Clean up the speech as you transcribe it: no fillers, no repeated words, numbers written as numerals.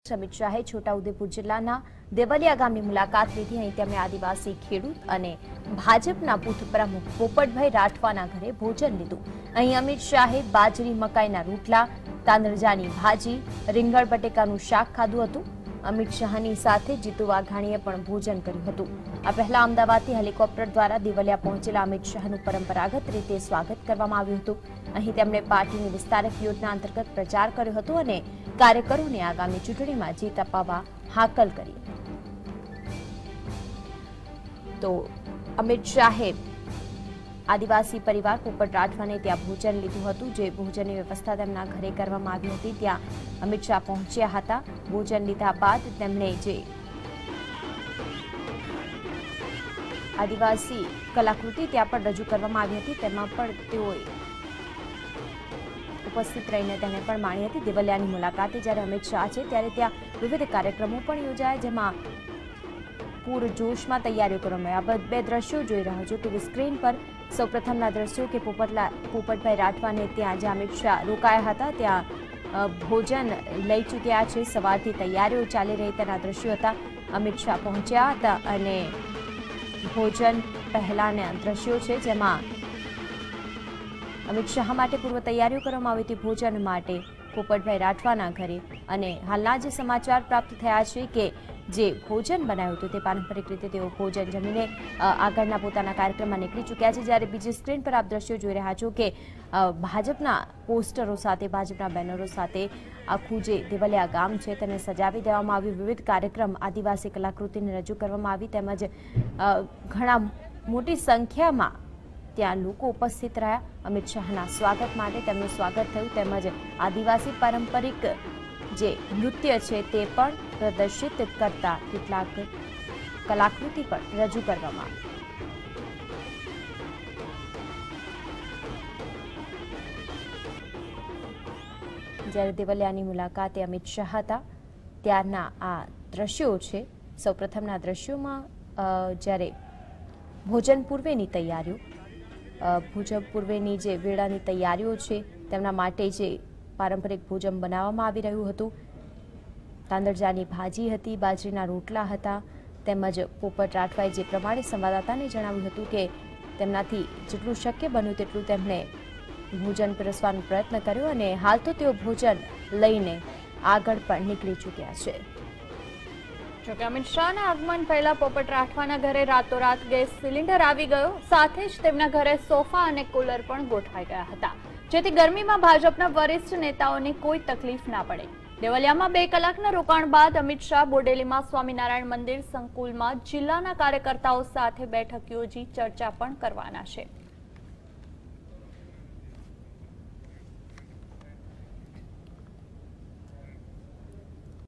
અમિત શાહે છોટાઉદેપુર જિલ્લાના દેવલિયા ગામની મુલાકાત લીધી। અહીં તેમણે આદિવાસી ખેડૂત અને ભાજપના બૂથ પ્રમુખ પોપટભાઈ રાઠવાના ઘરે ભોજન લીધું। અહીં અમિત શાહે બાજરી મકાઈના રોટલા, તાંદરજાની ભાજી, રીંગણ બટેકાનું શાક ખાધું હતું। અમિત શાહની સાથે જીતુ વાઘાણીએ પણ ભોજન કર્યું હતું। આ પહેલા અમદાવાદથી હેલિકોપ્ટર દ્વારા દેવલિયા પહોંચેલા અમિત શાહનું પરંપરાગત રીતે સ્વાગત કરવામાં આવ્યું હતું। અહીં તેમણે પાર્ટીની વિસ્તારક યોજના અંતર્ગત પ્રચાર કર્યો હતો અને કાર્યકરોને આગામી ચૂંટણીમાં જીત અપાવવા હાકલ કરી। તો અમિત શાહે આદિવાસી પરિવાર પોપટ રાઠવાને ત્યાં ભોજન લીધું હતું, જે ભોજનની વ્યવસ્થા તેમના ઘરે કરવામાં આવી હતી। ત્યાં અમિત શાહ પહોંચ્યા હતા। ભોજન લીધા બાદ તેમણે જે આદિવાસી કલાકૃતિ ત્યાં પણ રજૂ કરવામાં આવી હતી, તેમાં પણ તેઓએ ઉપસ્થિત રહીને તેને પણ માણી હતી। દેવલિયાની મુલાકાતે જ્યારે અમિત શાહ છે ત્યારે ત્યાં વિવિધ કાર્યક્રમો પણ યોજાયા, જેમાં પૂરજોશમાં તૈયારીઓ કરવામાં આવી। આ બે દ્રશ્યો જોઈ રહ્યા છો ટીવી સ્ક્રીન પર। સૌપ્રથમના દ્રશ્યો કે પોપટભાઈ રાઠવાને ત્યાં જ્યાં અમિત શાહ રોકાયા હતા ત્યાં ભોજન લઈ ચૂક્યા છે। સવારથી તૈયારીઓ ચાલી રહી તેના દ્રશ્યો હતા। અમિત શાહ પહોંચ્યા હતા અને ભોજન પહેલાના દ્રશ્યો છે, જેમાં અમિત શાહ માટે પૂર્વ તૈયારીઓ કરવામાં આવી હતી ભોજન માટે પોપટભાઈ રાઠવાના ઘરે। અને હાલના જે સમાચાર પ્રાપ્ત થયા છે કે જે ભોજન બનાવ્યું હતું તે પારંપરિક રીતે તેઓ ભોજન જમીને આગળના પોતાના કાર્યક્રમમાં નીકળી ચૂક્યા છે। જ્યારે બીજી સ્ક્રીન પર આપ દ્રશ્યો જોઈ રહ્યા છો કે ભાજપના પોસ્ટરો સાથે, ભાજપના બેનરો સાથે આખું જે દેવલિયા ગામ છે તેને સજાવી દેવામાં આવ્યું। વિવિધ કાર્યક્રમ આદિવાસી કલાકૃતિને રજૂ કરવામાં આવી, તેમજ ઘણા મોટી સંખ્યામાં ત્યાં લોકો ઉપસ્થિત રહ્યા અમિત શાહના સ્વાગત માટે। તેમનું સ્વાગત થયું, તેમજ આદિવાસી પારંપરિક જે નૃત્ય છે તે પણ પ્રદર્શિત કરતા કેટલાક કલાકૃતિ પણ રજૂ કરવામાં આવી। જ્યારે દેવલિયાની મુલાકાતે અમિત શાહ હતા ત્યારના આ દ્રશ્યો છે। સૌપ્રથમના દ્રશ્યોમાં જ્યારે ભોજન પૂર્વેની તૈયારીઓ, ભોજન પૂર્વેની જે વેળાની તૈયારીઓ છે તેમના માટે જે પારંપરિક ભોજન બનાવવામાં આવી રહ્યું હતું। તાંદરજાની ભાજી હતી, બાજરીના રોટલા હતા, તેમજ પોપટ રાઠવાએ જે પ્રમાણે સંવાદદાતાને જણાવ્યું હતું કે તેમનાથી જેટલું શક્ય બન્યું તેટલું તેમણે ભોજન પીરસવાનો પ્રયત્ન કર્યો અને હાલ તો તેઓ ભોજન લઈને આગળ પણ નીકળી ચૂક્યા છે। જોકે અમિત શાહના આગમન પહેલા પોપટ રાઠવાના ઘરે રાતોરાત ગેસ સિલિન્ડર આવી ગયો, સાથે જ તેમના ઘરે સોફા અને કુલર પણ ગોઠવાઈ ગયા હતા, જેથી ગરમીમાં ભાજપના વરિષ્ઠ નેતાઓને કોઈ તકલીફ ના પડે। દેવલિયામાં 2 કલાકના રોકાણ બાદ અમિત શાહ બોડેલીમાં સ્વામિનારાયણ મંદિર સંકુલમાં જિલ્લાના કાર્યકર્તાઓ સાથે બેઠક યોજી ચર્ચા પણ કરવાના છે।